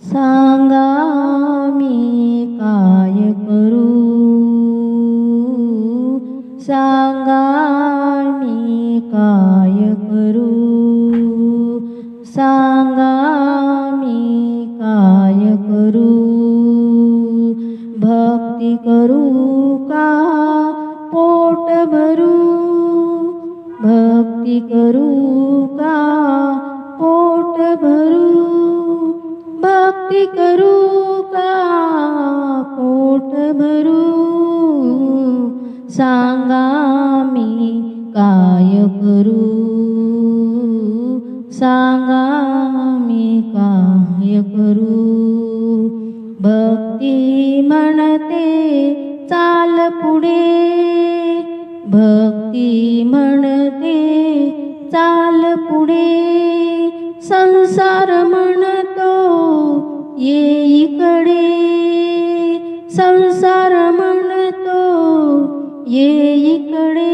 सांगा मी काय करू, सांगा मी काय करू, सांगा मी काय करू. भक्ती करू का पोट भरू, भक्ती करू का पोट भरू, भक्ती करू का पोट भरू. सांगा मी काय करू, सांगा मी काय करू. भक्ती म्हणते चाल पुढे, भक्ती म्हणते चाल पुढे. संसार म्हणतो ये इकडे, संसार म्हणतो ये इकडे.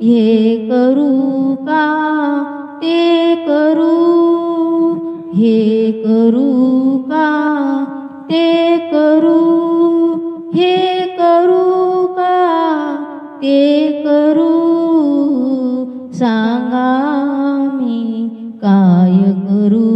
हे करू का ते करू, हे करू का ते करू, हे करू का ते करू. सांगा मी काय करू,